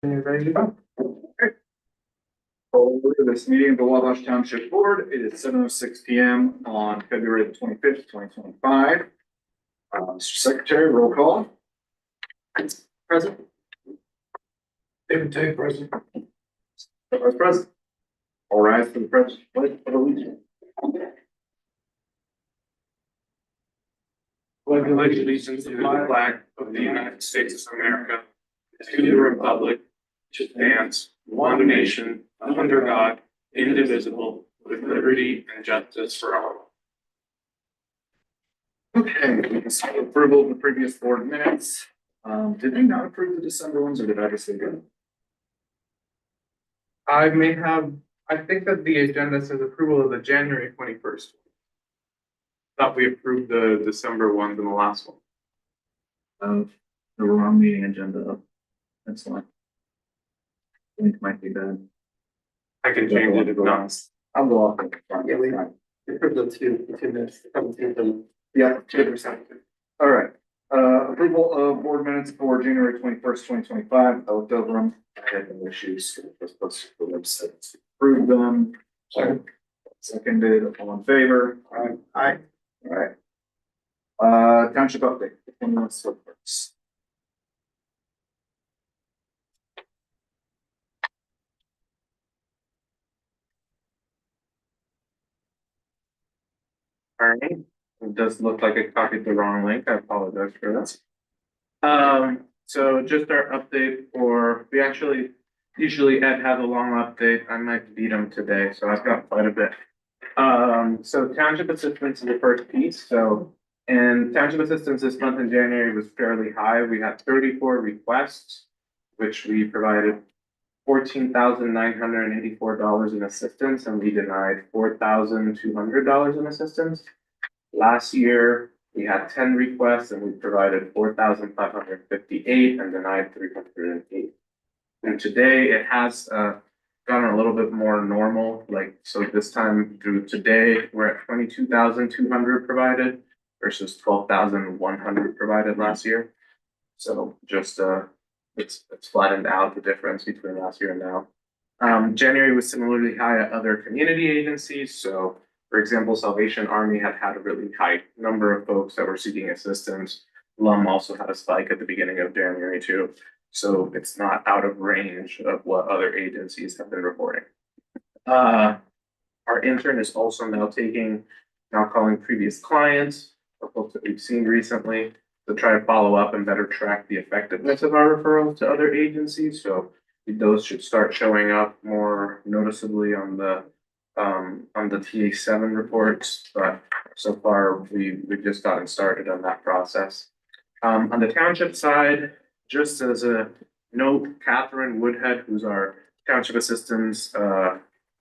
You're ready to go. Over this meeting of the Wabash Township Board. It is 7:06 PM on February the 25th, 2025. Mr. Secretary, roll call. Present. David Tay, present. Vice President. All rise for the President. Pledge of allegiance. Pledge allegiance to the flag of the United States of America, to the republic which stands one nation under God, indivisible, with liberty and justice for all. Okay, we can see approval of the previous board minutes. Did we not approve the December ones or did I just say good? I think that the agenda says approval of the January 21st. Thought we approved the December ones in the last one. The wrong meeting agenda. That's fine. I think it might be bad. I can change it if not. I'll go off. Yeah, we approved the two minutes, 17th and Yeah, 2%. all right. Approval of board minutes for January 21st, 2025. I looked over them. I had no issues. Just posted the website. Approve them. Seconded, all in favor? Aye. All right. Township update. 21 Silver's. All right, it does look like I copied the wrong link. I apologize for this. So just our update we actually, usually Ed has a long update. I might beat him today, so I've got quite a bit. So township assistance is the first piece. And township assistance this month in January was fairly high. We had 34 requests, which we provided $14,984 in assistance, and we denied $4,200 in assistance. Last year, we had 10 requests and we provided 4,558 and denied 308. And today it has gotten a little bit more normal. So this time through today, we're at 22,200 provided versus 12,100 provided last year. So just it's flattened out the difference between last year and now. January was similarly high at other community agencies. So, for example, Salvation Army had a really high number of folks that were seeking assistance. LUM also had a spike at the beginning of January too. So it's not out of range of what other agencies have been reporting. Our intern is also now calling previous clients or folks that we've seen recently to try to follow up and better track the effectiveness of our referrals to other agencies. So those should start showing up more noticeably on the TA7 reports, but so far we've just gotten started on that process. On the township side, just as a note, Catherine Woodhead, who's our township assistance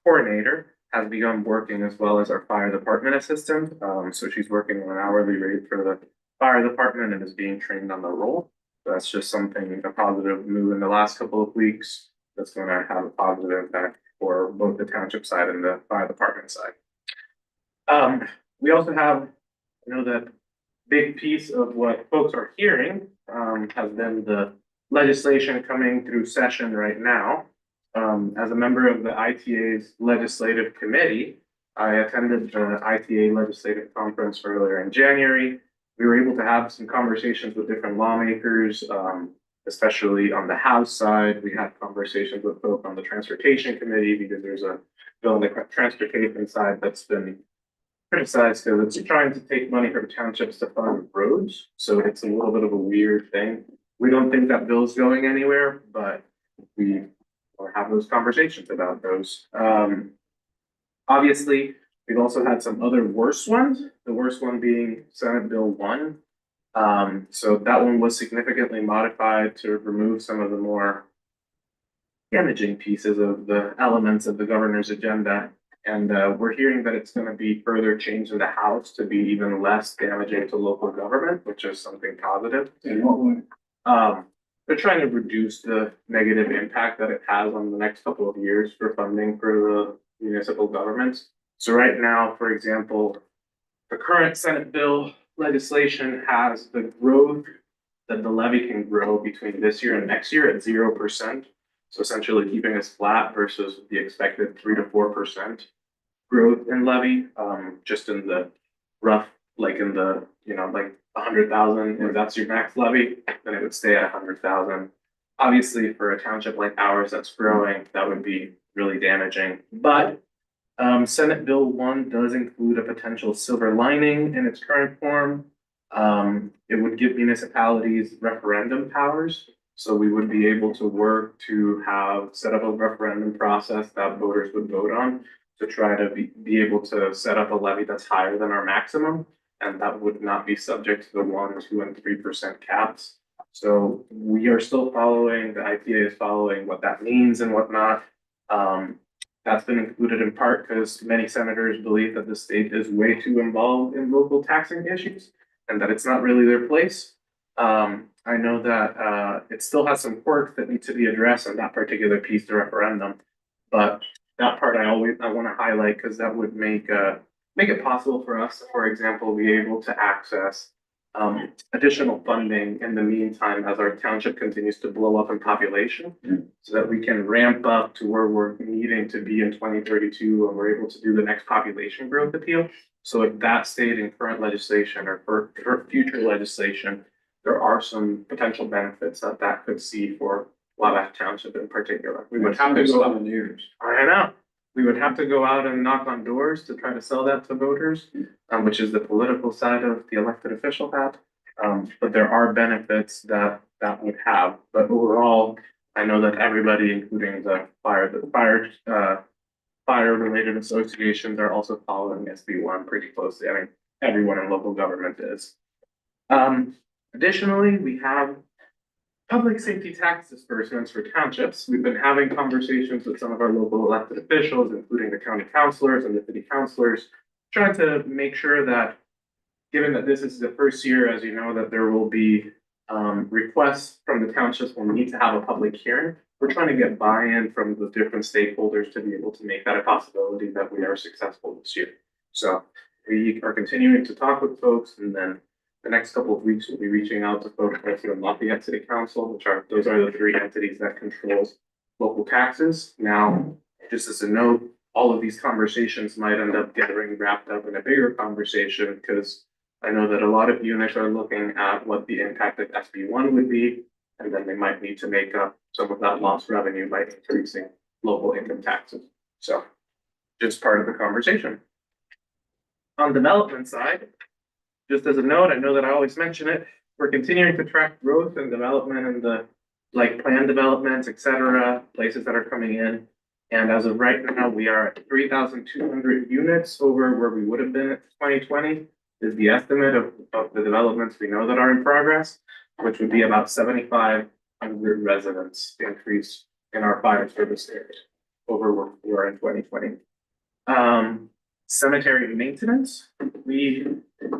coordinator, has begun working as well as our fire department assistant. So she's working on an hourly rate for the fire department and is being trained on the role. So that's just something, a positive move in the last couple of weeks that's going to have a positive impact for both the township side and the fire department side. We also have, that big piece of what folks are hearing has been the legislation coming through session right now. As a member of the ITA's legislative committee, I attended the ITA legislative conference earlier in January. We were able to have some conversations with different lawmakers, especially on the House side. We had conversations with folks on the transportation committee because there's a bill on the transportation side that's been criticized because it's trying to take money from townships to fund roads. So it's a little bit of a weird thing. We don't think that bill's going anywhere, but we have those conversations about those. Obviously, we've also had some other worse ones. The worst one being Senate Bill 1. So that one was significantly modified to remove some of the more damaging pieces of the elements of the governor's agenda. And we're hearing that it's going to be further changed in the House to be even less damaging to local government, which is something positive. In what way? They're trying to reduce the negative impact that it has on the next couple of years for funding for the municipal governments. So right now, for example, the current Senate bill legislation has the growth that the levy can grow between this year and next year at 0%. So essentially keeping us flat versus the expected 3 to 4% growth in levy, just in the rough, like in the, like 100,000, if that's your max levy, then it would stay at 100,000. Obviously, for a township like ours that's growing, that would be really damaging. But Senate Bill 1 does include a potential silver lining in its current form. It would give municipalities referendum powers. So we would be able to work to have set up a referendum process that voters would vote on to try to be able to set up a levy that's higher than our maximum. And that would not be subject to the 1, 2, and 3% caps. So we are still following, the IPA is following what that means and whatnot. That's been included in part because many senators believe that the state is way too involved in local taxing issues and that it's not really their place. I know that it still has some quirks that need to be addressed on that particular piece, the referendum. But that part I want to highlight because that would make it possible for us, for example, be able to access additional funding in the meantime as our township continues to blow up in population, so that we can ramp up to where we're needing to be in 2032 and we're able to do the next population growth appeal. So if that stayed in current legislation or for future legislation, there are some potential benefits that could see for Wabash Township in particular. We would have to go out. I know. We would have to go out and knock on doors to try to sell that to voters, which is the political side of the elected official hat. But there are benefits that would have. But overall, I know that everybody, including the fire related associations, are also following SB1 pretty closely. I mean, everyone in local government is. Additionally, we have public safety tax disbursements for townships. We've been having conversations with some of our local elected officials, including the county councilors and the city councilors, trying to make sure that, given that this is the first year, as you know, that there will be requests from the townships when we need to have a public hearing. We're trying to get buy-in from the different stakeholders to be able to make that a possibility that we are successful this year. So we are continuing to talk with folks, and then the next couple of weeks, we'll be reaching out to folks like the Lafayette City Council, those are the 3 entities that controls local taxes. Now, just as a note, all of these conversations might end up getting wrapped up in a bigger conversation because I know that a lot of units are looking at what the impact of SB1 would be, and then they might need to make up some of that lost revenue by increasing local income taxes. So, just part of the conversation. On the development side, just as a note, I know that I always mention it, we're continuing to track growth and development and the plan developments, etc., places that are coming in. And as of right now, we are at 3,200 units over where we would have been at 2020 is the estimate of the developments we know that are in progress, which would be about 7,500 residents increase in our fire service area over where we were in 2020. Cemetery maintenance, we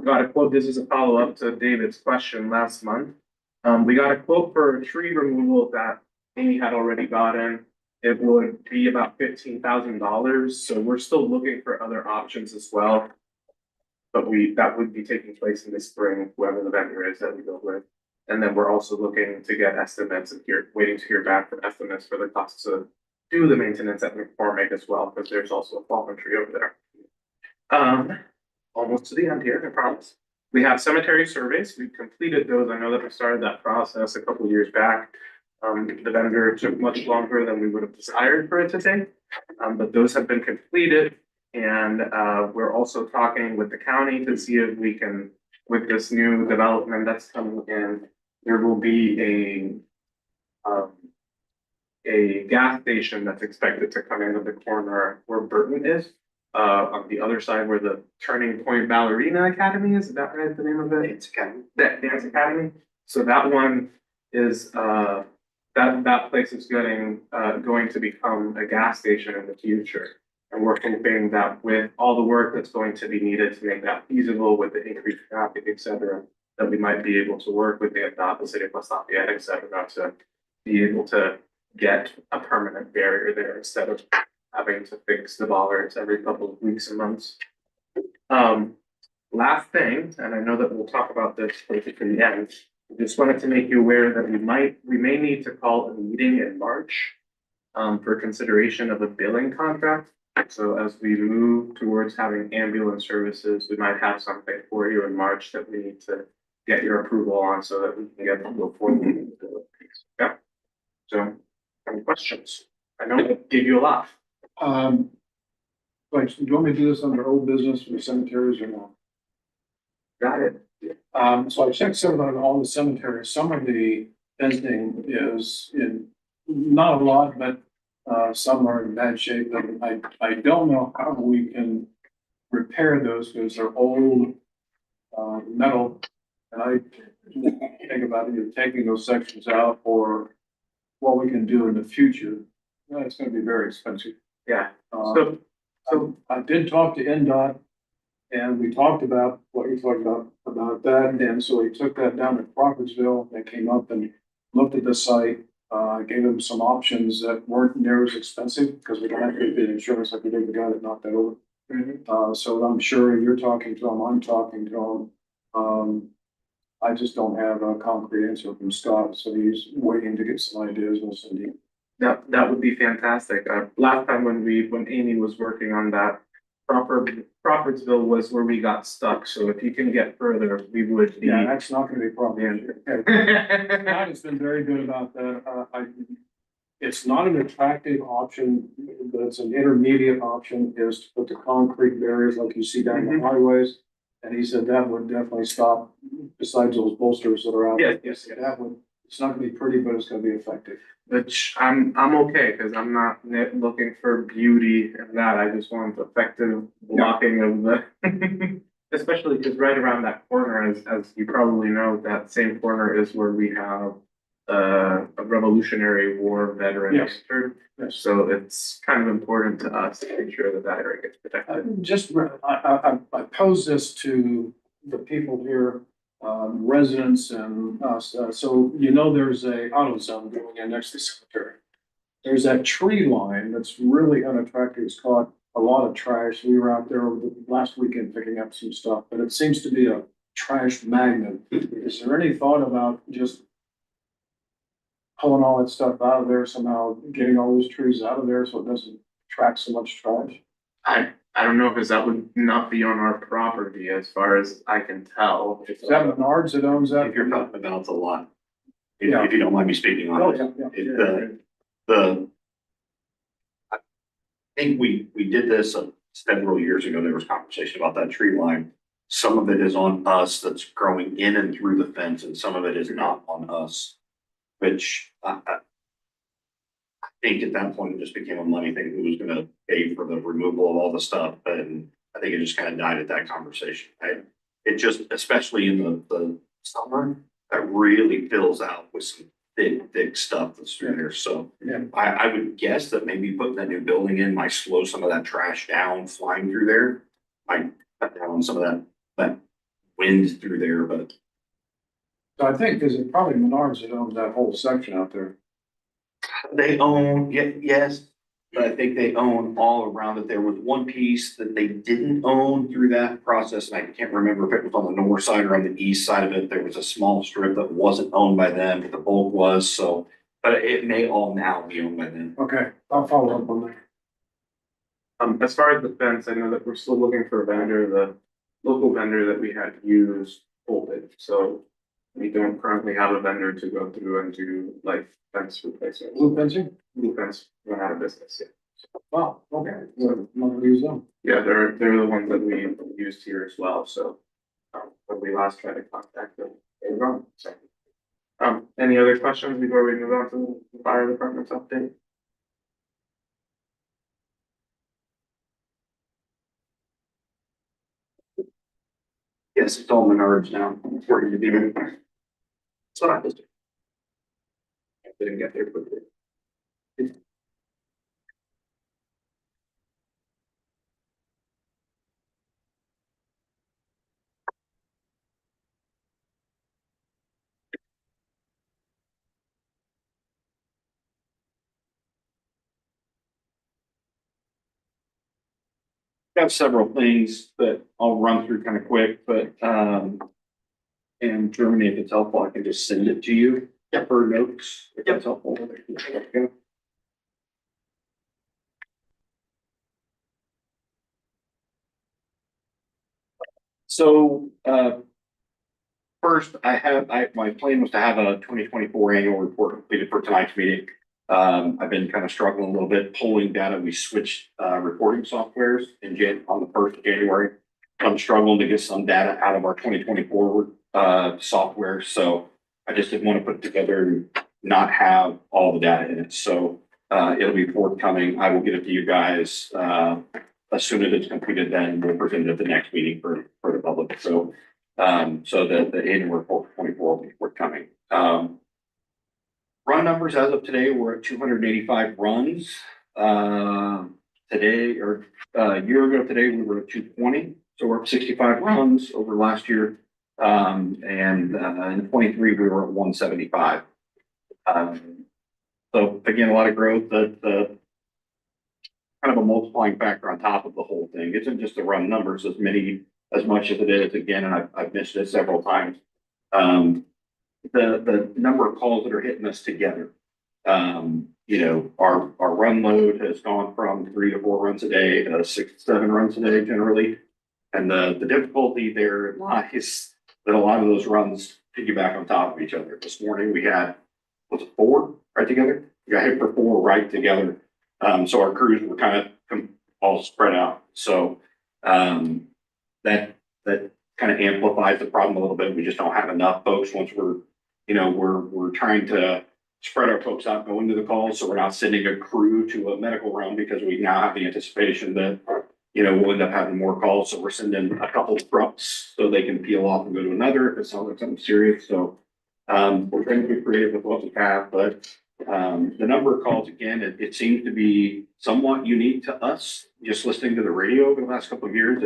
got a quote. This is a follow-up to David's question last month. We got a quote for a tree removal that Amy had already gotten. It would be about $15,000. So we're still looking for other options as well. But that would be taking place in the spring, whoever the vendor is that we go with. And then we're also looking to get estimates and waiting to hear back from estimates for the costs to do the maintenance at McCormick as well, because there's also a fallen tree over there. Almost to the end here, I promise. We have cemetery surveys. We've completed those. I know that we started that process a couple of years back. The vendor took much longer than we would have desired for it to take, but those have been completed. And we're also talking with the county to see if we can, with this new development that's coming in, there will be a gas station that's expected to come in at the corner where Burton is. On the other side where the Turning Point Ballerina Academy is that right, the name of it? Dance Academy. That Dance Academy. So that one is that place is going to become a gas station in the future. And we're hoping that with all the work that's going to be needed to make that feasible with the increased traffic, et cetera, that we might be able to work with the city of West Lafayette, et cetera, to be able to get a permanent barrier there instead of having to fix the bollards every couple of weeks and months. Last thing, and I know that we'll talk about this closer to the end, I just wanted to make you aware that we may need to call a meeting in March for consideration of a billing contract. So as we move towards having ambulance services, we might have something for you in March that we need to get your approval on so that we can get them before. Yeah. So, any questions? I know it gave you a lot. Like, do you want me to do this under old business for cemeteries or not? Got it. So I checked some on all the cemeteries. Some of the fencing is in, not a lot, but some are in bad shape. And I don't know how we can repair those because they're old metal. And I think about either taking those sections out or what we can do in the future. It's gonna be very expensive. Yeah. Uh, So I did talk to NDOT and we talked about what you talked about that. And so we took that down to Crawfordsville. They came up and looked at the site. Gave them some options that weren't near as expensive because we don't have to get insurance like we did the guy that knocked that over. So I'm sure you're talking to them, I'm talking to them. I just don't have a concrete answer from Scott, so he's waiting to get some ideas and send you. that would be fantastic. Last time when Amy was working on that, Crawfordsville was where we got stuck. So if you can get further, we would be. Yeah, that's not gonna be a problem. Scott has been very good about that. It's not an attractive option, but it's an intermediate option is to put the concrete barriers like you see down the highways. And he said that would definitely stop, besides those bolsters that are out. Yes. That would, it's not gonna be pretty, but it's gonna be effective. Which I'm okay, because I'm not looking for beauty and that, I just want effective blocking of the. Especially because right around that corner, as you probably know, that same corner is where we have a Revolutionary War veteran. Yes. entered. Yes. So it's kind of important to us to make sure that that area gets protected. I pose this to the people here, residents and us, so you know, there's a auto zone going in next to the cemetery. There's that tree line that's really unattractive. It's caught a lot of trash. We were out there over the last weekend picking up some stuff, but it seems to be a trash magnet. Is there any thought about just pulling all that stuff out of there somehow, getting all those trees out of there so it doesn't attract so much trash? I don't know, because that would not be on our property as far as I can tell. Is that Menards that owns that? If you're talking about the lot, Yeah. if you don't mind me speaking Oh, on it, yeah. I think we did this several years ago. There was conversation about that tree line. Some of it is on us that's growing in and through the fence, and some of it is not on us. Which I think at that point it just became a money thing. Who was gonna pay for the removal of all the stuff? And I think it just kind of died at that conversation. It just, especially in the summer, that really fills out with some thick stuff that's through there. So Yeah. I would guess that maybe putting that new building in might slow some of that trash down flying through there. Might cut down on some of that wind through there, but So I think, is it probably Menards that owns that whole section out there? they own, yes, but I think they own all around it. There was one piece that they didn't own through that process, and I can't remember if it was on the north side or on the east side of it. There was a small strip that wasn't owned by them, but the bulk was, so, but it may all now be owned by them. Okay, I'll follow up on that. As far as the fence, I know that we're still looking for a vendor. The local vendor that we had used pulled it, so we don't currently have a vendor to go through and do like fence replacement. Blue fencing? Blue fence went out of business, yeah. Wow, okay, so not gonna use them. Yeah, they're the ones that we used here as well, so. When we last tried to contact them, they were gone, so. Any other questions before we move on to the fire department's update? Yes, it's all Menards now. It's working to be. That's what I was doing. Didn't get there quickly. Got several things that I'll run through kind of quick, but, and Germany, if it's helpful, I can just send it to you for notes, if that's helpful. So, first, my plan was to have a 2024 annual report completed for tonight's meeting. I've been kind of struggling a little bit pulling data. We switched, reporting softwares on the 1st of January. I'm struggling to get some data out of our 2024, software. So I just didn't want to put it together and not have all the data in it. So, it'll be forthcoming. I will get it to you guys, as soon as it's completed, then we'll present it at the next meeting for the public. So, so the annual report for 24 will be forthcoming. Run numbers as of today, we're at 285 runs. Today, or a year ago today, we were at 220. So we're up 65 runs over last year. And in 23, we were at 175. So again, a lot of growth. The kind of a multiplying factor on top of the whole thing. It isn't just the run numbers as much as it is, again, and I've mentioned it several times. The number of calls that are hitting us together. Our run load has gone from 3 to 4 runs a day to 6 to 7 runs a day generally. And the difficulty there lies that a lot of those runs piggyback on top of each other. This morning we had, was it 4 right together? We got hit for 4 right together. So our crews were kind of all spread out. So that kind of amplifies the problem a little bit. We just don't have enough folks once we're trying to spread our folks out going to the calls. So we're not sending a crew to a medical room because we now have the anticipation that, we'll end up having more calls. So we're sending a couple of trucks so they can peel off and go to another if it sounds like something serious. So we're trying to be creative with what we have, but the number of calls, again, it seems to be somewhat unique to us. Just listening to the radio over the last couple of years,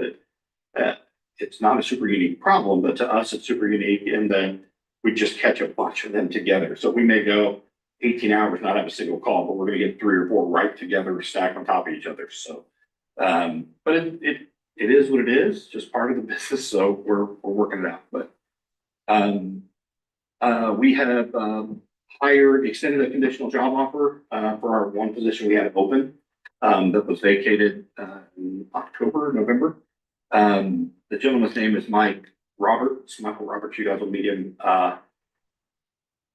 that it's not a super unique problem, but to us, it's super unique in that we just catch a bunch of them together. So we may go 18 hours, not have a single call, but we're going to get 3 or 4 right together, stacked on top of each other. So, but it is what it is, just part of the business. So we're working it out. But we have extended a conditional job offer for our one position we had open that was vacated in November. The gentleman's name is Mike Roberts. Michael Roberts, you guys will meet him.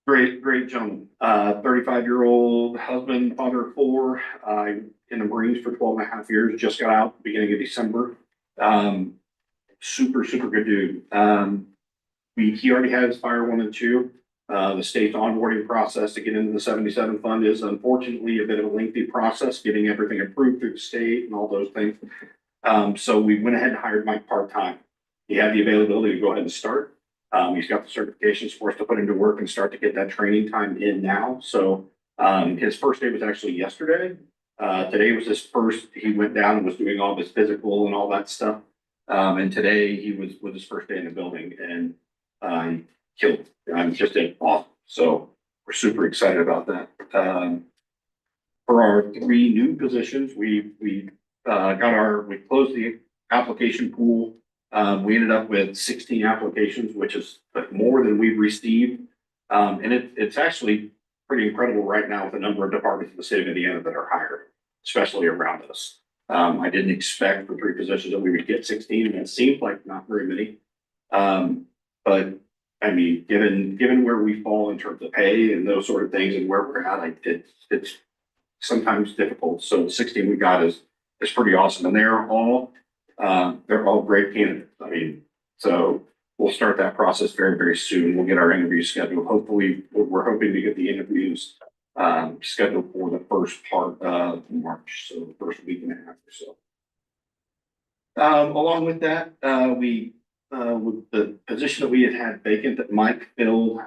Great gentleman. 35-year-old husband, father of 4, in the Marines for 12 and a half years, just got out beginning of December. Super good dude. He already has Fire 1 and 2. The state's onboarding process to get into the 77 fund is unfortunately a bit of a lengthy process, getting everything approved through the state and all those things. So we went ahead and hired Mike part-time. He had the availability to go ahead and start. He's got the certifications for us to put into work and start to get that training time in now. So his first day was actually yesterday. Today was his first. He went down and was doing all his physical and all that stuff. And today he was with his first day in the building and he killed it. Just did awesome. So we're super excited about that. For our 3 new positions, we closed the application pool. We ended up with 16 applications, which is more than we've received. And it's actually pretty incredible right now with the number of departments in the state of Indiana that are hired, especially around us. I didn't expect for 3 positions that we would get 16, and it seems like not very many. But I mean, given where we fall in terms of pay and those sort of things and where we're at, it's sometimes difficult. So the 16 we got is pretty awesome, and they're all great candidates. I mean, so we'll start that process very soon. We'll get our interviews scheduled. Hopefully, we're hoping to get the interviews scheduled for the first part of March, so the first week and a half or so. Along with that, with the position that we had vacant that Mike filled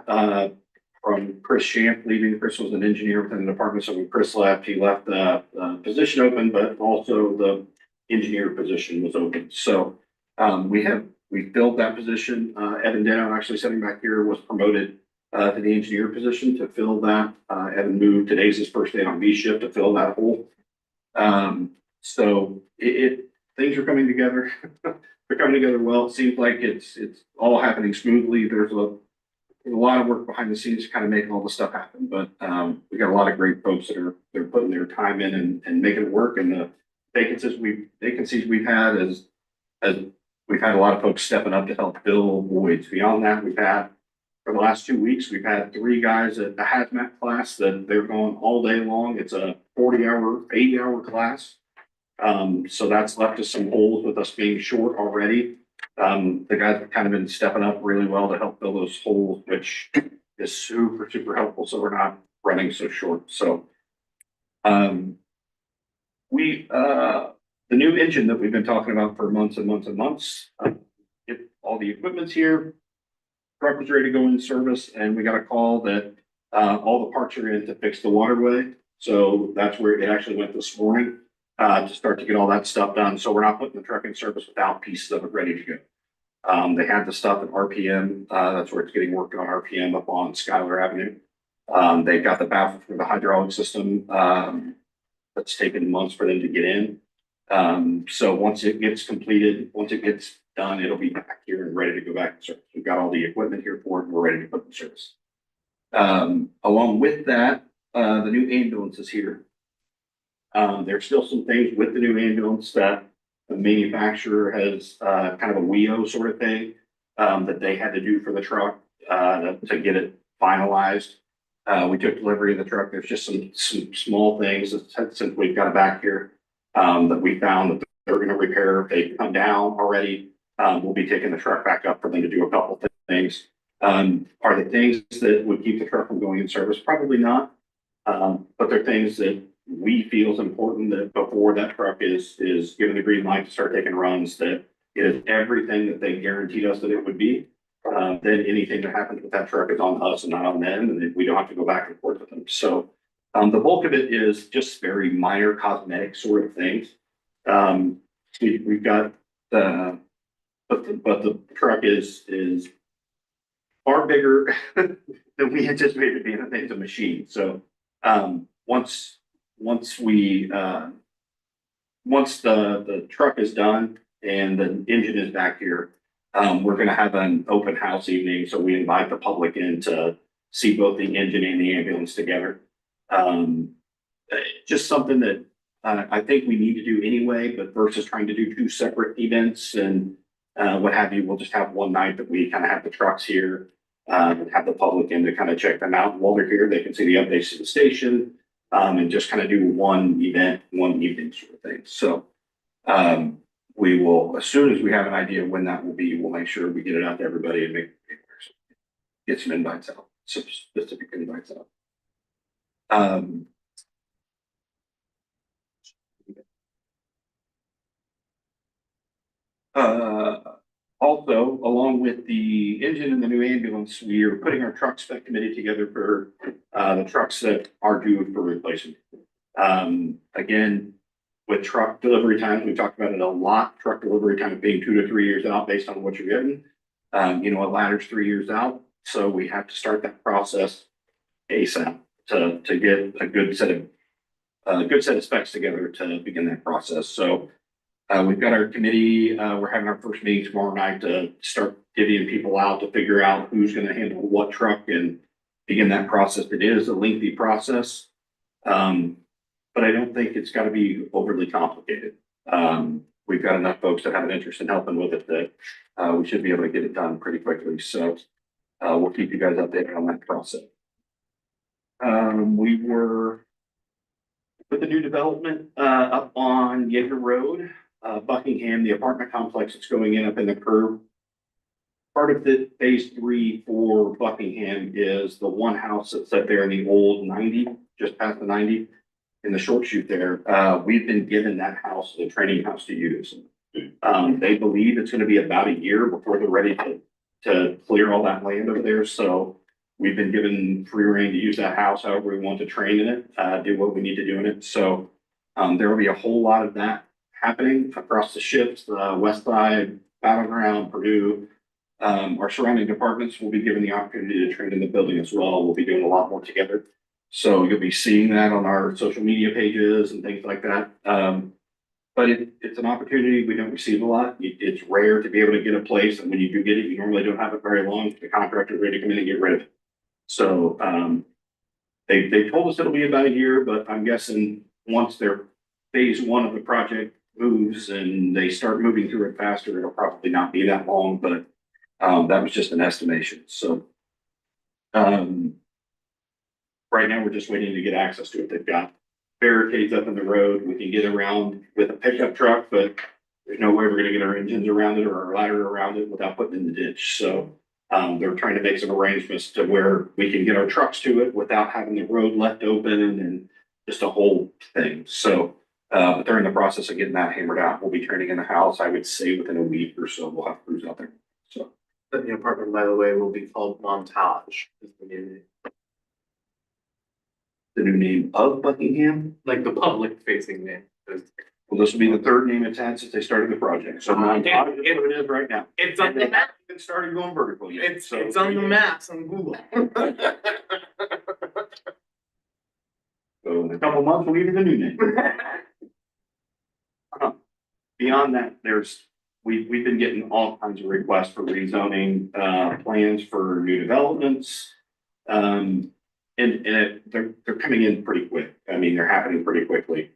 from Chris Shamp leaving. Chris was an engineer within the department, so when Chris left, he left the position open, but also the engineer position was open. So we filled that position. Evan Deno, actually sitting back here, was promoted to the engineer position to fill that. Evan moved. Today's his first day on B shift to fill that hole. So things are coming together. They're coming together well. It seems like it's all happening smoothly. There's a lot of work behind the scenes to kind of make all the stuff happen, but we got a lot of great folks that they're putting their time in and making it work. And the vacancies we've had as we've had a lot of folks stepping up to help fill voids. Beyond that, for the last 2 weeks, we've had 3 guys at the hazmat class that they're going all day long. It's a 40-hour, 80-hour class. So that's left us some holes with us being short already. The guys have kind of been stepping up really well to help fill those holes, which is super, super helpful. So we're not running so short. So, the new engine that we've been talking about for months and months and months, all the equipment's here. Truck was ready to go in service, and we got a call that, all the parts are in to fix the waterway. So that's where it actually went this morning, to start to get all that stuff done. So we're not putting the truck in service without pieces of it ready to go. They had the stuff at RPM, that's where it's getting worked on RPM up on Schuyler Avenue. They've got the baffle for the hydraulic system, that's taken months for them to get in. So once it gets completed, once it gets done, it'll be back here and ready to go back in service. We've got all the equipment here for it, and we're ready to put in service. Along with that, the new ambulance is here. There's still some things with the new ambulance that the manufacturer has, kind of a WEO sort of thing, that they had to do for the truck, to get it finalized. We took delivery of the truck. There's just some small things since we've got it back here, that we found that they're gonna repair. If they come down already, we'll be taking the truck back up for them to do a couple things. Are the things that would keep the truck from going in service? Probably not. But they're things that we feel is important that before that truck is given the green light to start taking runs, that it is everything that they guaranteed us that it would be. Then anything that happens with that truck is on us and not on them, and we don't have to go back and forth with them. So, the bulk of it is just very minor cosmetic sort of things. We've got but the truck is far bigger than we anticipated being. I think it's a machine. So, once the truck is done and the engine is back here, we're gonna have an open house evening, so we invite the public in to see both the engine and the ambulance together. Just something that I think we need to do anyway, but versus trying to do 2 separate events and what have you, we'll just have one night that we kind of have the trucks here, and have the public in to kind of check them out. While they're here, they can see the updates to the station, and just kind of do one event, one evening sort of thing. So, we will, as soon as we have an idea of when that will be, we'll make sure we get it out to everybody and get some invites out, some specific invites out. Also, along with the engine and the new ambulance, we are putting our truck spec committee together for the trucks that are due for replacement. Again, with truck delivery times, we've talked about it a lot. Truck delivery time being 2 to 3 years out based on what you're getting. A ladder's 3 years out, so we have to start that process ASAP to get a good set of specs together to begin that process. So. We've got our committee, we're having our first meeting tomorrow night to start divvying people out to figure out who's gonna handle what truck and begin that process. It is a lengthy process. But I don't think it's gotta be overly complicated. We've got enough folks that have an interest in helping with it that we should be able to get it done pretty quickly. So we'll keep you guys updated on that process. We were with the new development up on Yeager Road. Buckingham, the apartment complex that's going in up in the curve. Part of the phase 3 for Buckingham is the one house that's up there in the old 90, just past the 90, in the short chute there. We've been given that house as a training house to use. They believe it's gonna be about a year before they're ready to clear all that land over there. So we've been given free rein to use that house however we want to train in it, do what we need to do in it. So there will be a whole lot of that happening across the ships, the West Side, Battleground, Purdue. Our surrounding departments will be given the opportunity to train in the building as well. We'll be doing a lot more together. So you'll be seeing that on our social media pages and things like that. But it's an opportunity we don't receive a lot. It's rare to be able to get a place, and when you do get it, you normally don't have it very long. The contractor's ready to come in and get rid of it. So they told us it'll be about a year, but I'm guessing once their phase 1 of the project moves and they start moving through it faster, it'll probably not be that long, but that was just an estimation, so. Um, right now, we're just waiting to get access to it. They've got barricades up in the road. We can get around with a pickup truck, but there's no way we're gonna get our engines around it or our ladder around it without putting it in the ditch, so. They're trying to make some arrangements to where we can get our trucks to it without having the road left open and just a whole thing, so. But they're in the process of getting that hammered out. We'll be turning in the house, I would say within a week or so, we'll have crews out there, so. The new apartment, by the way, will be called Montage. Is the new name. The new name of Buckingham, Like the public facing name. well, this will be the third name it's had since they started the project, so Montage is what it is right now. It's And on they the map. haven't even started going vertical yet. It's so- on the maps on Google. So in a couple months, we'll give you the new name. Beyond that, we've been getting all kinds of requests for rezoning, plans for new developments. They're coming in pretty quick. I mean, they're happening pretty quickly.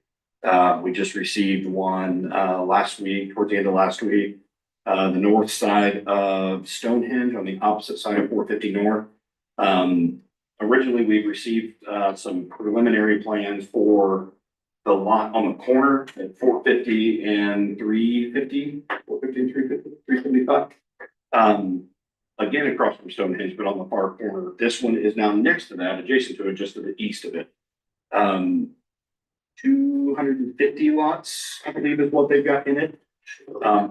We just received one, last week, towards the end of last week. The north side of Stonehenge on the opposite side of 450 North. Originally, we received, some preliminary plans for the lot on the corner at 450 and 350, 450 and 350, 375. Again, across from Stonehenge, but on the far corner. This one is now next to that, adjacent to it, just to the east of it. 250 lots, I believe is what they've got in it.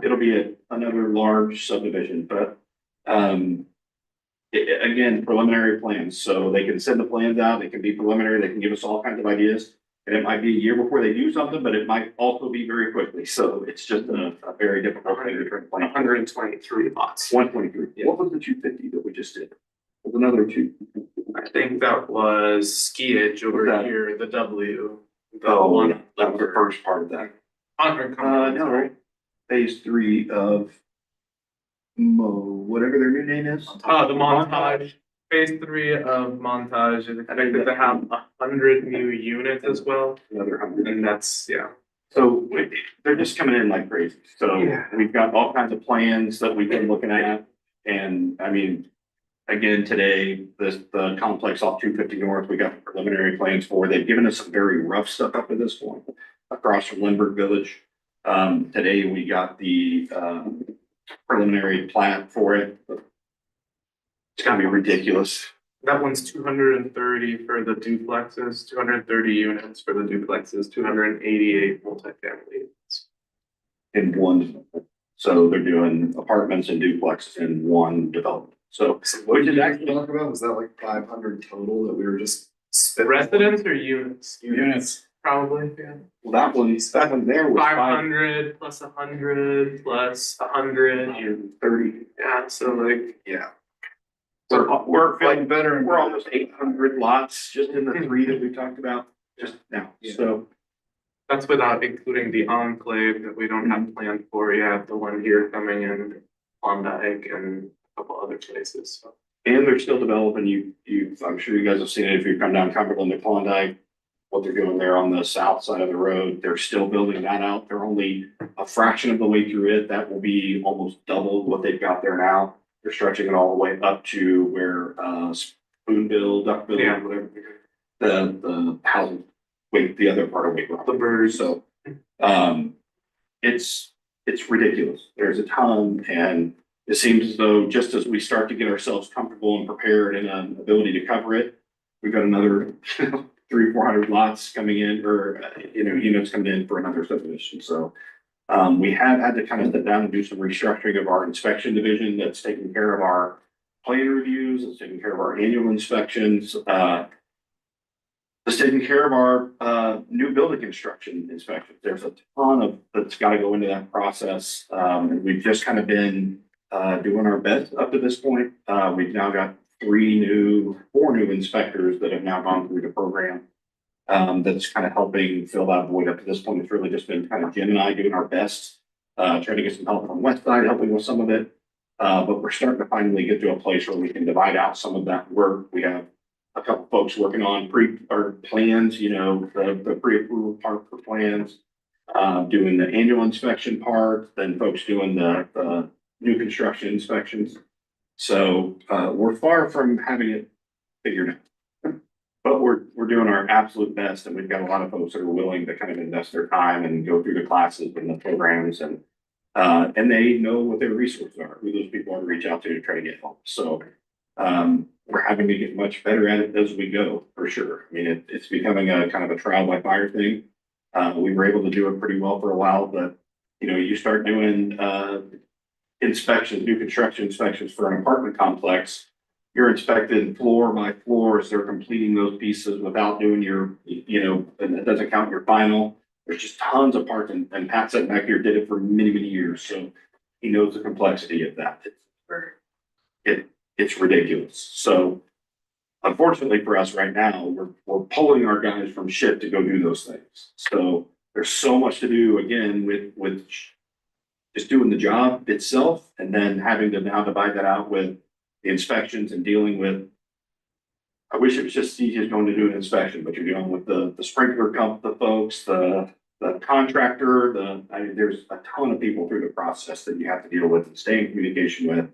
It'll be another large subdivision, but, again, preliminary plans, so they can send the plans out, they can be preliminary, they can give us all kinds of ideas. And it might be a year before they do something, but it might also be very quickly, so it's just a very difficult thing to try to plan. 123 lots. 123. What was the 250 that we just did? There's another two. I think that was skiage over that? here, the W. The Oh, one. that was the first part of that. No, phase 3 of whatever their new name is. The Montage. Phase 3 of Montage is expected to have 100 new units as well, Another 100. and that's, yeah. So they're just coming in like crazy. So Yeah. we've got all kinds of plans that we've been looking at. And I mean, again, today, the complex off 250 North, we got preliminary plans for. They've given us some very rough stuff up to this point across from Lindbergh Village. Today we got the preliminary plat for it. It's gonna be ridiculous. That one's 230 for the duplexes, 230 units for the duplexes, 288 multifamily units. In one, so they're doing apartments and duplexes in one development. So, What did you actually talk about? Was that like 500 total that we were just spitballing? Residents or units? Units. Probably, yeah. well, that one there was 500 plus 100 plus 100. 530. Yeah, so like, Yeah. We're Feeling better and we're almost 800 lots just in the three that we talked about just now. So, that's without including the enclave that we don't have planned for yet, the one here coming in Klondike and a couple other places, so. and they're still developing. I'm sure you guys have seen it if you come down Cumberland to Klondike. What they're doing there on the south side of the road, they're still building that out. They're only a fraction of the way through it. That will be almost double what they've got there now. They're stretching it all the way up to where Spoonville, Duckville, Yeah. whatever. The housing, the other part of Wake Rock. The birds. So it's ridiculous. There's a ton, and it seems as though just as we start to get ourselves comfortable and prepared and an ability to cover it, we've got another 300-400 lots coming in, or units coming in for another subdivision. So we have had to kind of sit down and do some restructuring of our inspection division that's taking care of our plan reviews, it's taking care of our annual inspections, it's taking care of our new building construction inspections. There's a ton that's got to go into that process. And we've just kind of been doing our best up to this point. We've now got 4 new inspectors that have now gone through the program. That's kind of helping fill that void up to this point. It's really just been kind of Jim and I doing our best, trying to get some help from West Side, helping with some of it. But we're starting to finally get to a place where we can divide out some of that work. We have a couple folks working on plans, the pre-approval part for plans. doing the annual inspection part, then folks doing the new construction inspections. So, we're far from having it figured out. But we're doing our absolute best, and we've got a lot of folks that are willing to kind of invest their time and go through the classes and the programs, and they know what their resources are, who those people are to reach out to try to get help. So, we're having to get much better at it as we go, for sure. I mean, it's becoming a kind of a trial by fire thing. We were able to do it pretty well for a while, but you start doing inspections, new construction inspections for an apartment complex. You're inspected floor by floor as they're completing those pieces without doing your, and it doesn't count your final. There's just tons of parts, and Pat sitting back here did it for many, many years, so he knows the complexity of that. It's ridiculous. So unfortunately for us right now, we're pulling our guys from ship to go do those things. So there's so much to do again with just doing the job itself, and then having to now divide that out with the inspections and dealing with. I wish it was just easy as going to do an inspection, but you're dealing with the sprinkler the folks, the contractor, there's a ton of people through the process that you have to deal with and stay in communication with,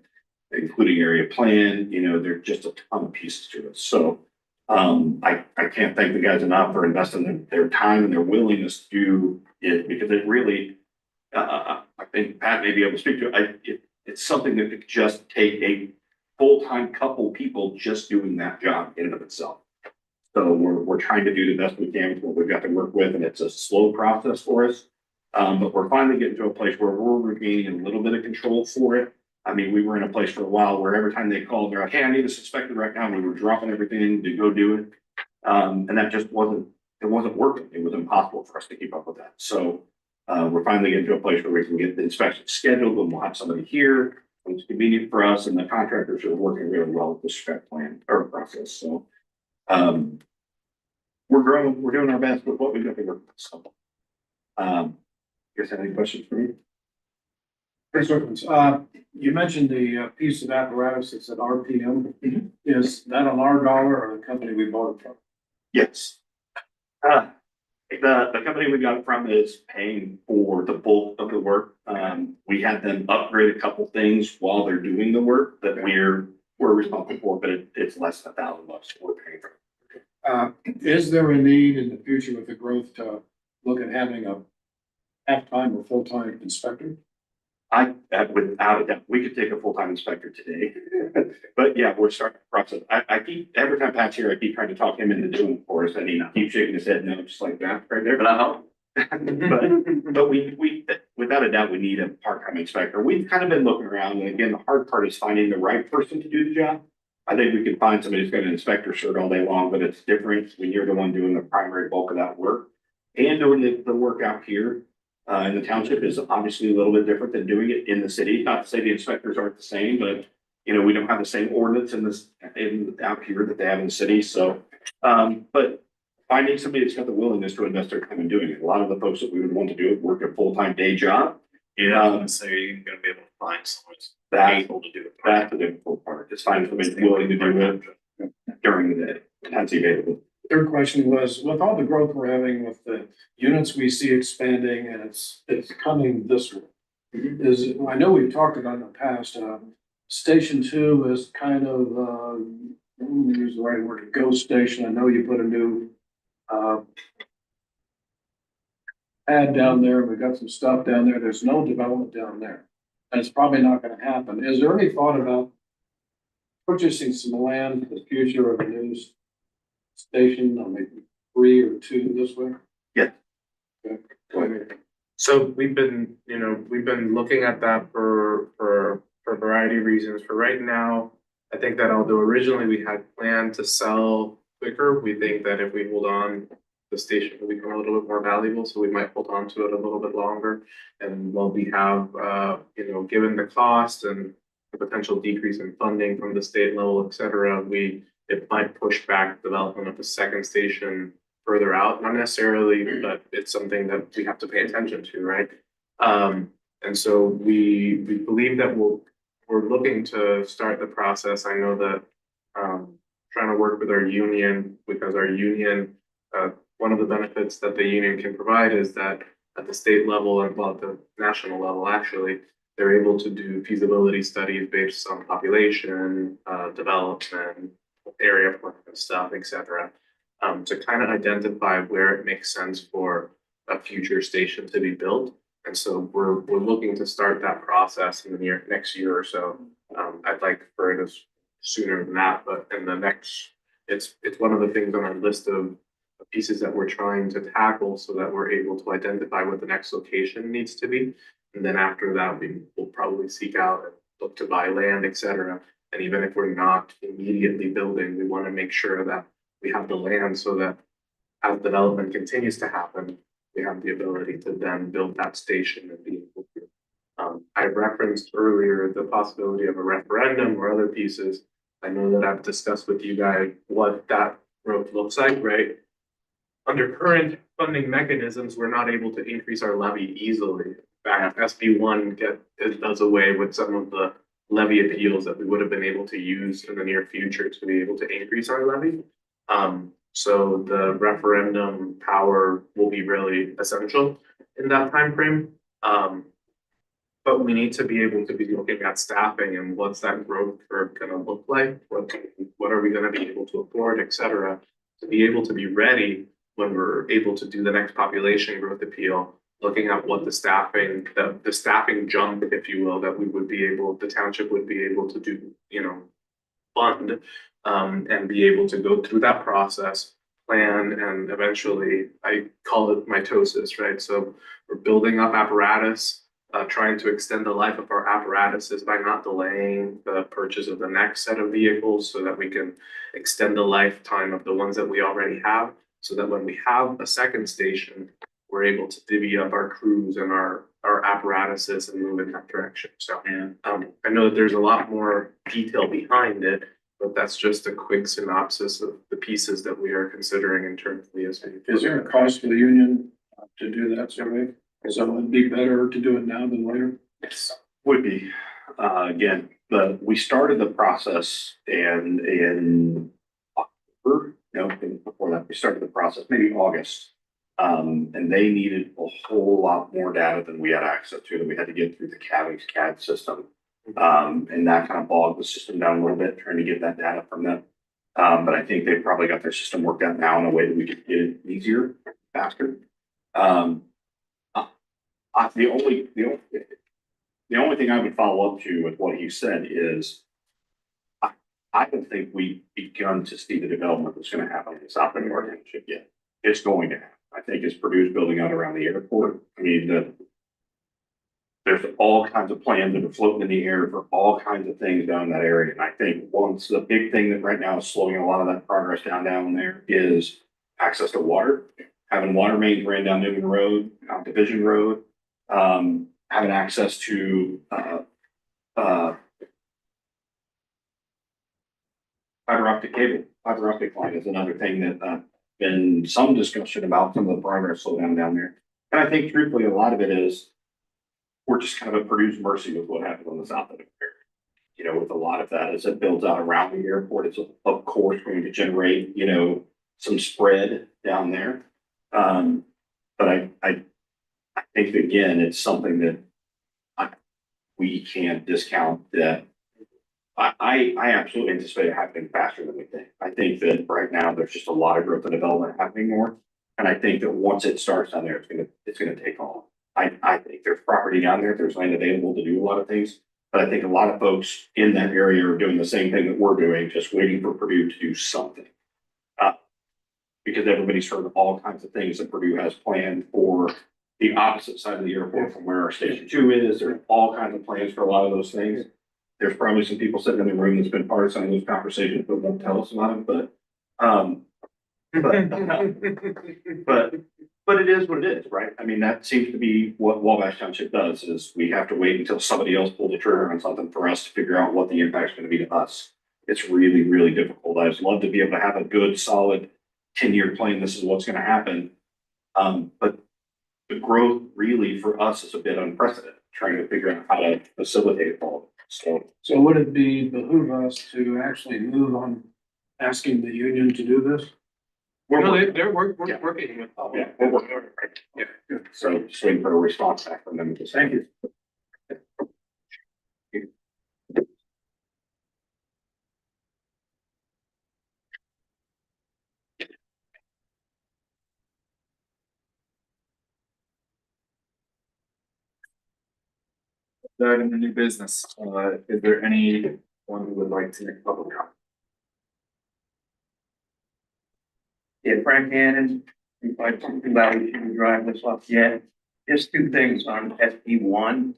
including area plan. There's just a ton of pieces to it. So I can't thank the guys enough for investing their time and their willingness to do it, because it really, I think Pat may be able to speak to it. It's something that could just take a full-time couple people just doing that job in and of itself. So we're trying to do the best we can with what we've got to work with, and it's a slow process for us. But we're finally getting to a place where we're regaining a little bit of control for it. I mean, we were in a place for a while where every time they called, they're like, "Hey, I need this inspected right now." And we were dropping everything to go do it. And that just wasn't working. It was impossible for us to keep up with that. So we're finally getting to a place where we can get the inspection scheduled, and we'll have somebody here. It's convenient for us, and the contractors are working really well with the spec plan or process. So we're growing, we're doing our best with what we've got to work with. So you guys have any questions for me? Chris Wilkins, you mentioned the piece of apparatus that's at RPM. Is that on our dollar or the company we bought it from? Yes. The company we got it from is paying for the bulk of the work. We had them upgrade a couple things while they're doing the work that we're responsible for, but it's less than $1,000 we're paying for. Is there a need in the future with the growth to look at having a half-time or full-time inspector? Without a doubt, we could take a full-time inspector today. But yeah, we're starting the process. I keep, every time Pat's here, I keep trying to talk him into doing it for us, and he keeps shaking his head no, just like that right there. But I help. But we without a doubt, we need a part-time inspector. We've kind of been looking around, and again, the hard part is finding the right person to do the job. I think we can find somebody who's got an inspector shirt all day long, but it's different when you're the one doing the primary bulk of that work and doing the work out here. In the township is obviously a little bit different than doing it in the city. Not to say the inspectors aren't the same, but we don't have the same ordinance out here that they have in the city. So, but finding somebody that's got the willingness to invest their time in doing it. A lot of the folks that we would want to do it work a full-time day job. So you're gonna be able to find someone that's able to do it. That's the difficult part. Is finding somebody willing to do it during the day. That's available. Third question was, with all the growth we're having with the units we see expanding, and it's coming this way. I know we've talked about in the past, Station 2 is kind of, let me use the right word, a ghost station. I know you put a new pad down there. We've got some stuff down there. There's no development down there. And it's probably not gonna happen. Is there any thought about purchasing some land for the future of a new station, or maybe 3 or 2 this way? Yeah. Okay. So we've been looking at that for a variety of reasons. For right now, I think that although originally we had planned to sell quicker, we think that if we hold on, the station will become a little bit more valuable, so we might hold on to it a little bit longer. And while we have, given the cost and the potential decrease in funding from the state level, et cetera, it might push back development of the second station further out, not necessarily, but it's something that we have to pay attention to, right? And so we believe that we're looking to start the process. I know that trying to work with our union, because our union, one of the benefits that the union can provide is that at the state level and well, at the national level, actually, they're able to do feasibility studies based on population, development, area plan stuff, et cetera, to kind of identify where it makes sense for a future station to be built. And so we're looking to start that process in the next year or so. I'd like for it as sooner than that, but in the next, it's one of the things on our list of pieces that we're trying to tackle so that we're able to identify what the next location needs to be. And then after that, we will probably seek out and look to buy land, et cetera. And even if we're not immediately building, we want to make sure that we have the land so that as development continues to happen, we have the ability to then build that station and be able to. I referenced earlier the possibility of a referendum or other pieces. I know that I've discussed with you guys what that growth looks like, right? Under current funding mechanisms, we're not able to increase our levy easily. In fact, SB1 does away with some of the levy appeals that we would have been able to use in the near future to be able to increase our levy. So the referendum power will be really essential in that time frame. But we need to be able to be looking at staffing and what's that growth curve gonna look like? What are we gonna be able to afford, et cetera, to be able to be ready when we're able to do the next population growth appeal, looking at what the staffing jump, if you will, that the township would be able to do, fund, and be able to go through that process, plan, and eventually, I call it mitosis, right? So we're building up apparatus, trying to extend the life of our apparatuses by not delaying the purchase of the next set of vehicles so that we can extend the lifetime of the ones that we already have, so that when we have a second station, we're able to divvy up our crews and our apparatuses and move in that direction. So I know that there's a lot more detail behind it, but that's just a quick synopsis of the pieces that we are considering in terms of the ESP. Is there a cost for the union to do that survey? So it'd be better to do it now than later? Yes. Would be, again, we started the process and in October, no, before that, we started the process, maybe August. And they needed a whole lot more data than we had access to, that we had to get through the CAD system. And that kind of bogged the system down a little bit, trying to get that data from them. But I think they've probably got their system worked out now in a way that we could get it easier, faster. The only thing I would follow up to with what he said is, I don't think we've begun to see the development that's going to happen in South Bend Township yet. It's going to happen. I think it's Purdue's building out around the airport. I mean, there's all kinds of plans that are floating in the air for all kinds of things down in that area. And I think once the big thing that right now is slowing a lot of that progress down there is access to water, having water mains ran down Newman Road, Division Road, having access to fiber optic line is another thing that been some discussion about some of the progress slowdown down there. And I think truthfully, a lot of it is we're just kind of at Purdue's mercy with what happened on the south end of the area. With a lot of that as it builds out around the airport, it's of course going to generate, some spread down there. But I think again, it's something that we can't discount that. I absolutely anticipate it happening faster than we think. I think that right now there's just a lot of growth and development happening more. And I think that once it starts down there, it's gonna take off. I think there's property down there's land available to do a lot of things. But I think a lot of folks in that area are doing the same thing that we're doing, just waiting for Purdue to do something. Because everybody's heard all kinds of things that Purdue has planned for the opposite side of the airport from where our Station 2 is. There are all kinds of plans for a lot of those things. There's probably some people sitting in the room that's been part of some of those conversations, but won't tell us about them. But it is what it is, right? I mean, that seems to be what Wabash Township does, is we have to wait until somebody else pulls the trigger on something for us to figure out what the impact's going to be to us. It's really, really difficult. I'd love to be able to have a good, solid 10-year plan. This is what's going to happen. But the growth really for us is a bit unprecedented, trying to figure out how to facilitate it all. So would it behoove us to actually move on asking the union to do this? They're working with. yeah, we're working on it, right? Yeah. So just waiting for a response back from them. Thank you. That in the new business, is there anyone who would like to make public comment? Yeah, Frank Hannon, 522 Valley Shore Drive, West Lafayette. Just two things on SB one.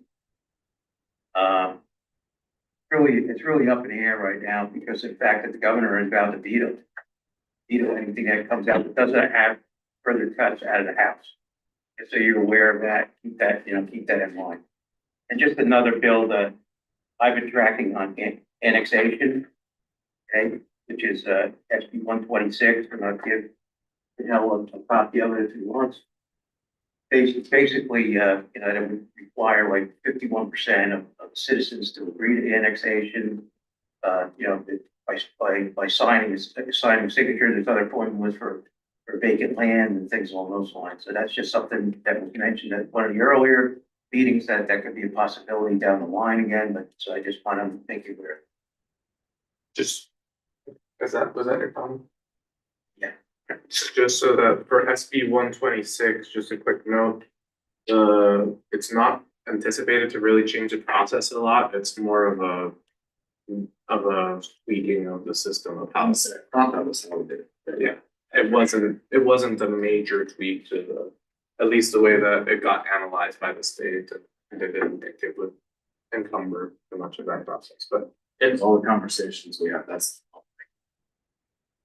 It's really up in the air right now because of the fact that the governor is about to veto anything that comes out that doesn't have further cuts out of the House. And so you're aware of that, keep that in mind. And just another bill that I've been tracking on annexation, okay, which is SB 126, and I'll give Hell a copy of it if he wants. Basically, that would require like 51% of citizens to agree to annexation. By signing signature, there's other formulas for vacant land and things along those lines. So that's just something that was mentioned at one of the earlier meetings that could be a possibility down the line again. But so I just want to make you aware. Just, was that your comment? Yeah. Just so that for SB 126, just a quick note, it's not anticipated to really change the process a lot. It's more of a tweaking of the system of how it's. Not that was how we did it. Yeah, it wasn't a major tweak to at least the way that it got analyzed by the state, and they didn't think it would encumber too much of that process, but. It's all the conversations we have, that's.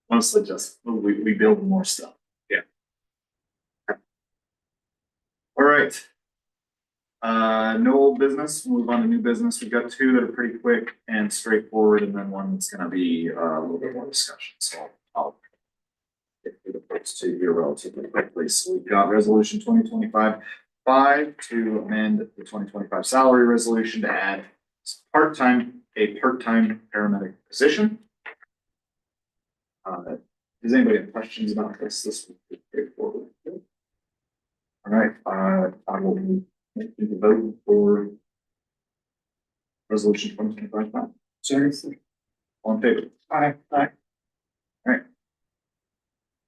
Mostly just, we build more stuff. Yeah. All right. No old business, move on to new business. We've got two that are pretty quick and straightforward, and then one that's gonna be a little bit more discussion, so I'll get through the first two here relatively quickly. So we've got resolution 2025-5 to amend the 2025 salary resolution to add a part-time paramedic position. Does anybody have questions about this? This will be straightforward. All right, I will make the vote for resolution 2025-5. Second. All in favor? Aye. All right.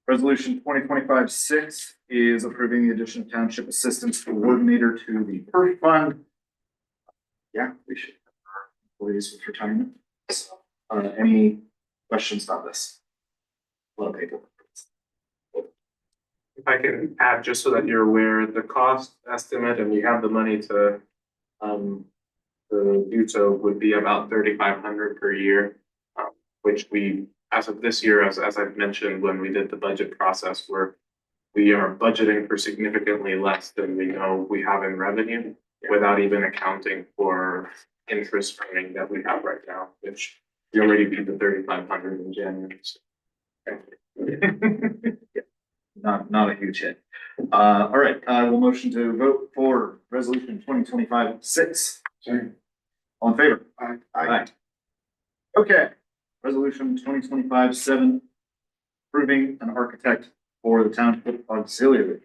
Resolution 2025-6 is approving the addition of township assistance coordinator to the PERF fund. Yeah, we should have our employees with retirement. So, any questions about this? A lot of people. If I can add, just so that you're aware, the cost estimate and you have the money to do so would be about 3,500 per year, which we, as of this year, as I've mentioned, when we did the budget process, we are budgeting for significantly less than we know we have in revenue without even accounting for interest earning that we have right now, which we already beat the 3,500 in January. So. Not a huge hit. All right, I will motion to vote for resolution 2025-6. Second. All in favor? Aye. Aye. Okay, resolution 2025-7, approving an architect for the township auxiliary.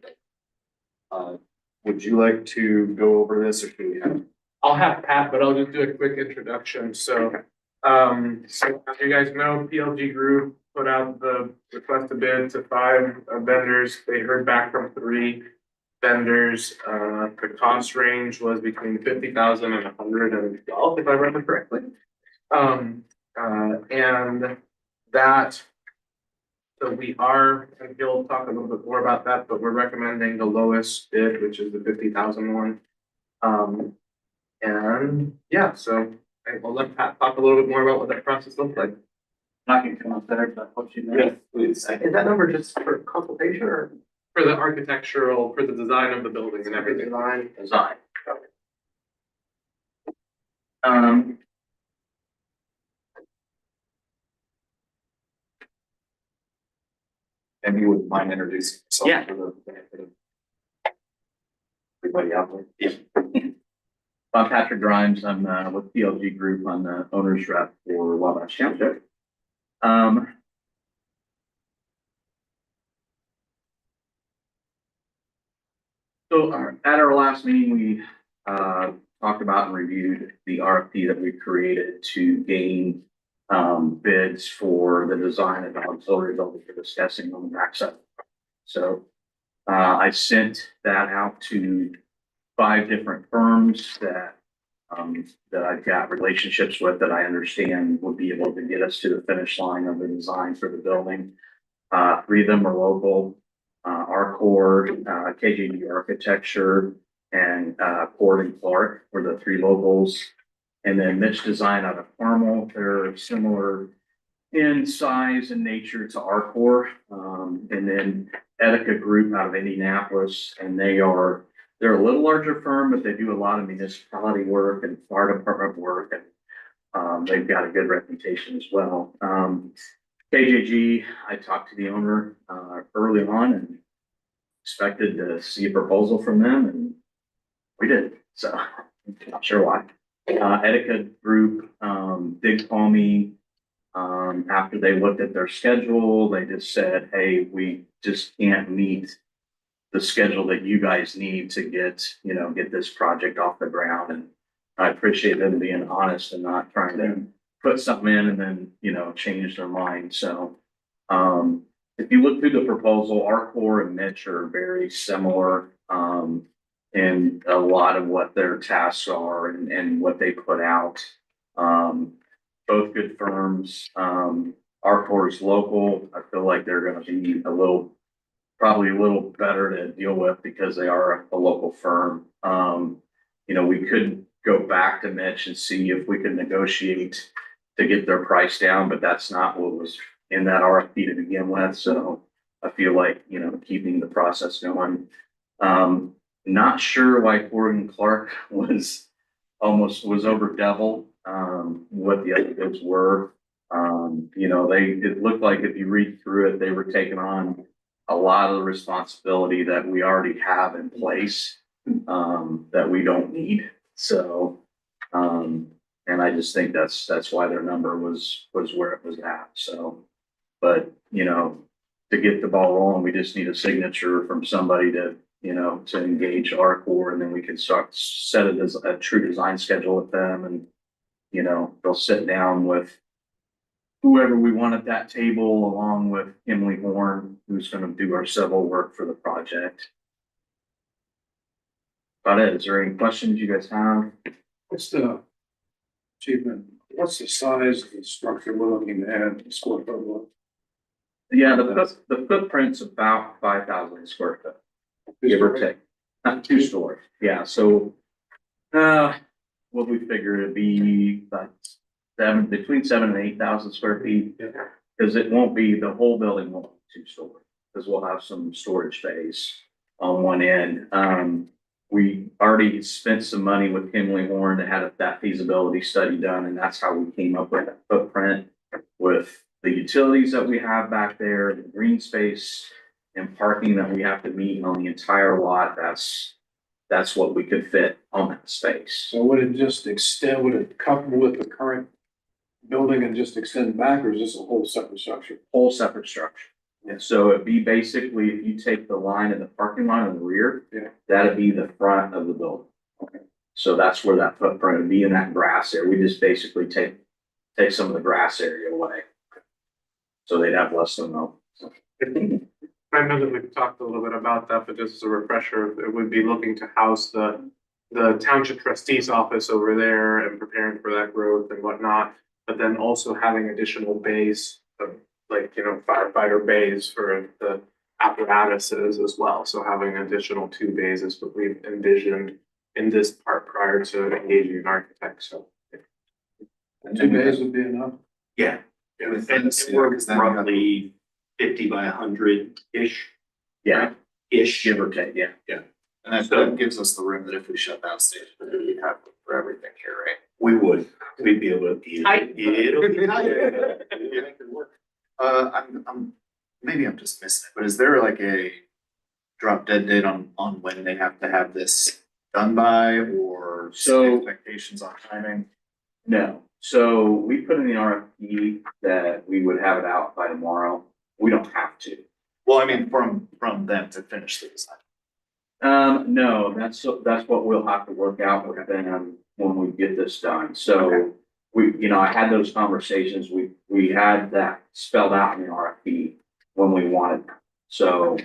Would you like to go over this, or should we have? I'll have Pat, but I'll just do a quick introduction. So, as you guys know, PLG Group put out the request to bid to 5 vendors. They heard back from 3 vendors. The cost range was between 50,000 and 112, if I remember correctly. And that, so we are, and he'll talk a little bit more about that, but we're recommending the lowest bid, which is the 50,000 one. And yeah, so I will let Pat talk a little bit more about what that process looks like. Not gonna come up there, but what you know. Yes, please. Is that number just for consultation or For the architectural, for the design of the building and everything. design? And you wouldn't mind introducing yourself? Yeah. For the benefit of everybody out there? Yeah. I'm Patrick Grimes. I'm with PLG Group. I'm the owner's rep for Wabash Township. So at our last meeting, we talked about and reviewed the RFP that we created to gain bids for the design of the auxiliary building we're discussing on the backside. So I sent that out to 5 different firms that I've got relationships with that I understand would be able to get us to the finish line of the design for the building. 3 of them are local, Arcor, KJD Architecture, and Ford and Clark were the 3 locals. And then Mitch Design out of Carmel, they're similar in size and nature to Arcor. And then Etica Group out of Indianapolis, and they're a little larger firm, but they do a lot of municipality work and fire department work, and they've got a good reputation as well. KJG, I talked to the owner early on and expected to see a proposal from them, and we did. So not sure why. Etica Group did call me after they looked at their schedule. They just said, "Hey, we just can't meet the schedule that you guys need to get this project off the ground." And I appreciate them being honest and not trying to put something in and then, change their mind. So, if you look through the proposal, Arcor and Mitch are very similar, in a lot of what their tasks are and what they put out. Both good firms. Arcor is local. I feel like they're gonna be probably a little better to deal with because they are a local firm. We could go back to Mitch and see if we could negotiate to get their price down, but that's not what was in that RFP to begin with. So I feel like, keeping the process going. Not sure why Ford and Clark was over double, what the other bids were. It looked like if you read through it, they were taking on a lot of the responsibility that we already have in place, that we don't need. So, and I just think that's why their number was where it was at. So, but, to get the ball rolling, we just need a signature from somebody to engage Arcor, and then we can start set it as a true design schedule with them. And, they'll sit down with whoever we want at that table, along with Emily Horn, who's going to do our civil work for the project. About it. Is there any questions you guys have? What's the size of the structure we're looking to add to square foot? Yeah, the footprint's about 5,000 square foot, give or take. Not 2-story. Yeah, so what we figure it'd be like between 7,000 and 8,000 square feet. Because it won't be, the whole building won't be 2-story, because we'll have some storage space on one end. We already spent some money with Emily Horn to have that feasibility study done, and that's how we came up with that footprint with the utilities that we have back there, the green space and parking that we have to meet on the entire lot. That's what we could fit on that space. So would it couple with the current building and just extend back, or is this a whole separate structure? Whole separate structure. And so it'd be basically, if you take the line in the parking lot in the rear, that'd be the front of the building. Okay. So that's where that footprint would be, in that grass area. We just basically take some of the grass area away. So they'd have less to mow. I know that we've talked a little bit about that, but just as a refresher, it would be looking to house the township trustee's office over there and preparing for that growth and whatnot. But then also having additional bays of firefighter bays for the apparatuses as well. So having additional 2 bays is what we've envisioned in this part prior to engaging an architect. So 2 bays would be enough. Yeah. And we're roughly 50 by 100-ish. Yeah, Ish. give or take, yeah. And that gives us the room that if we shut down station, we'd have for everything here, right? We would. We'd be able to eat it. It'll be tight. Yeah, make it work. Maybe I'm just missing it, but is there like a drop dead date on when they have to have this done by, or So- expectations on timing? No. So we put in the RFP that we would have it out by tomorrow. We don't have to. Well, I mean, from them to finish the design. No, that's what we'll have to work out with them when we get this done. So I had those conversations. We had that spelled out in the RFP when we wanted. So,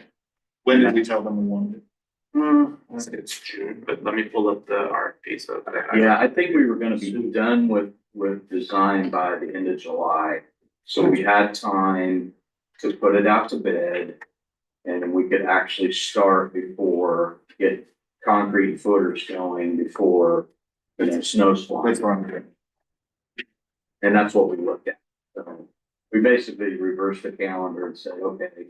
When did we tell them we wanted it? I think it's June, but let me pull up the RFP so that I. yeah, I think we were gonna be done with design by the end of July. So we had time to put it out to bid. And we could actually start get concrete footers going before, snow's flying. That's what I'm doing. And that's what we looked at. We basically reversed the calendar and said, okay,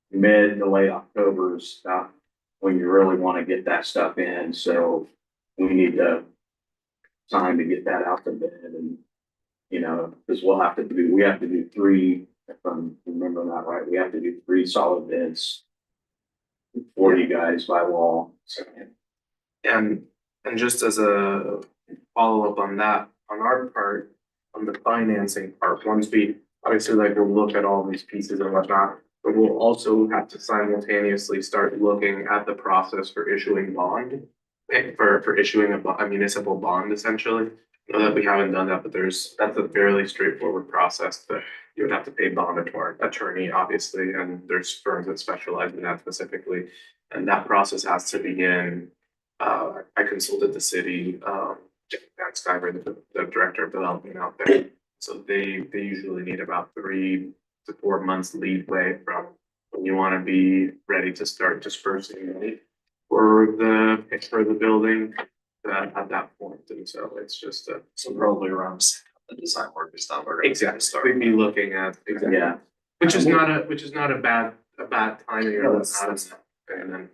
mid to late October is about when you really want to get that stuff in. So we need time to get that out to bid and, because we have to do three, if I'm remembering that right, we have to do three solid bids for you guys by law. So, And just as a follow-up on that, on our part, on the financing part, once we, obviously, like, we'll look at all these pieces and whatnot, but we'll also have to simultaneously start looking at the process for issuing bond, for issuing a municipal bond, essentially. I know that we haven't done that, but that's a fairly straightforward process that you would have to pay bond attorney, obviously, and there's firms that specialize in that specifically. And that process has to begin. I consulted the city, Dan Skyver, the director of development out there. So they usually need about 3 to 4 months leadway from when you want to be ready to start dispersing money for the building at that point. And so it's just So probably around the design work is done. We're gonna exactly, we'd be looking at, exactly, yeah. which is not a bad timing or whatnot. And then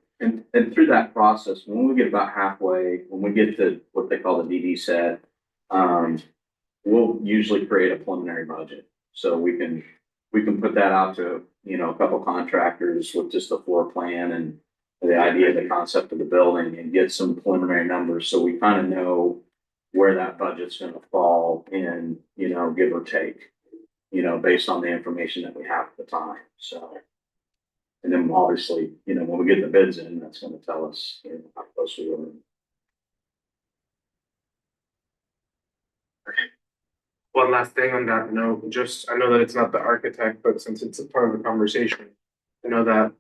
And through that process, when we get about halfway, when we get to what they call the DD set, we'll usually create a preliminary budget. So we can put that out to, a couple contractors with just a floor plan and the idea, the concept of the building and get some preliminary numbers. So we kind of know where that budget's gonna fall in, give or take, based on the information that we have at the time. So. And then obviously, when we get the bids in, that's gonna tell us, how close we are. one last thing on that note, just, I know that it's not the architect, but since it's a part of the conversation, I know that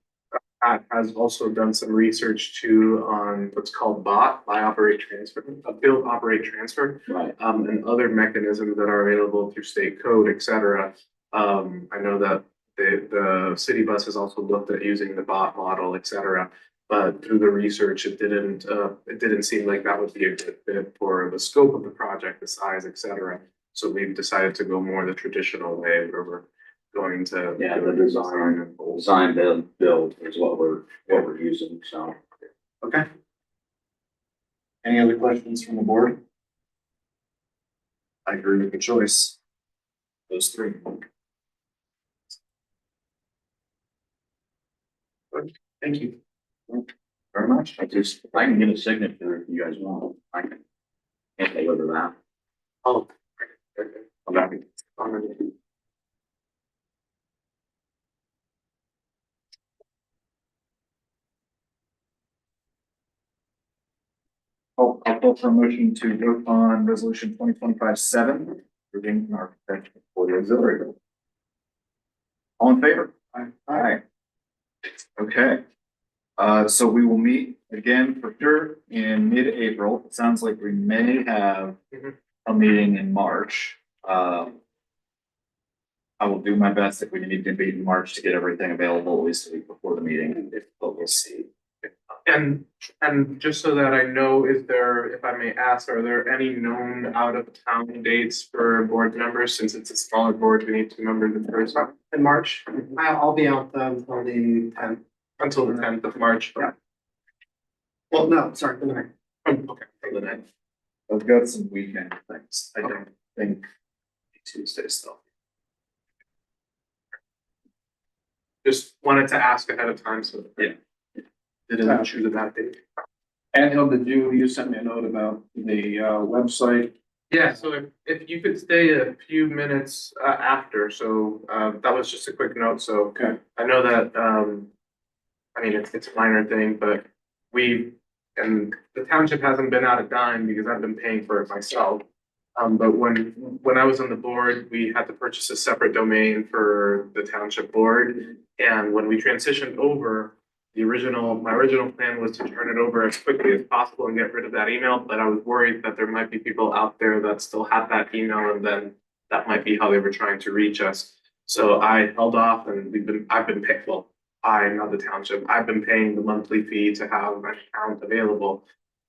Pat has also done some research too on what's called buy operate transfer, build operate transfer, Right. and other mechanisms that are available through state code, et cetera. I know that the city bus has also looked at using the bot model, et cetera. But through the research, it didn't seem like that would be a good fit for the scope of the project, the size, et cetera. So we've decided to go more the traditional way where we're going to. Yeah, the design build is what we're using, so. Okay. Any other questions from the board? I agree with the choice. Those three. Thank you. Very much. I can get a signature if you guys want. I can't deliver that. Oh. Okay. I'll call for a motion to vote on resolution 2025-7, approving an architect for the auxiliary building. All in favor? Aye. Okay. So we will meet again for sure in mid-April. It sounds like we may have a meeting in March. I will do my best if we need to meet in March to get everything available at least a week before the meeting, but we'll see. And just so that I know, if I may ask, are there any known out of town dates for board members? Since it's a smaller board, we need 2 members in person in March. I'll be out until the 10th. Until the 10th of March. Yeah. Well, no, sorry, the 9th. Okay, until the 9th. I've got some weekend things. I don't think Tuesdays though. Just wanted to ask ahead of time, so. Yeah. Didn't choose a bad date. Angel, you sent me a note about the website. Yeah, so if you could stay a few minutes after, so that was just a quick note, so. Okay. I know that I mean, it's a minor thing, but and the township hasn't been out a dime because I've been paying for it myself. But when I was on the board, we had to purchase a separate domain for the township board. And when we transitioned over, my original plan was to turn it over as quickly as possible and get rid of that email, but I was worried that there might be people out there that still have that email, and then that might be how they were trying to reach us. So I held off, and I've been paying, well, not the township, I've been paying the monthly fee to have an account available.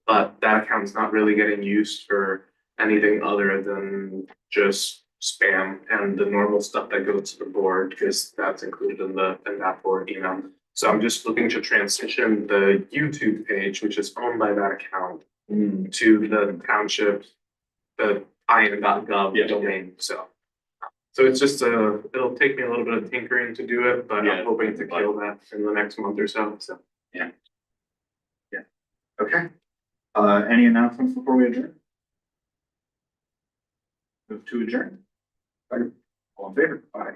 But that account's not really getting used for anything other than just spam and the normal stuff that goes to the board, because that's included in that board email. So I'm just looking to transition the YouTube page, which is owned by that account, to the township, the in.gov domain, so. So it's just it'll take me a little bit of tinkering to do it, but Yeah. I'm hoping to kill that in the next month or so, so. Okay. Any announcements before we adjourn? Move to adjourn. All in favor? Aye.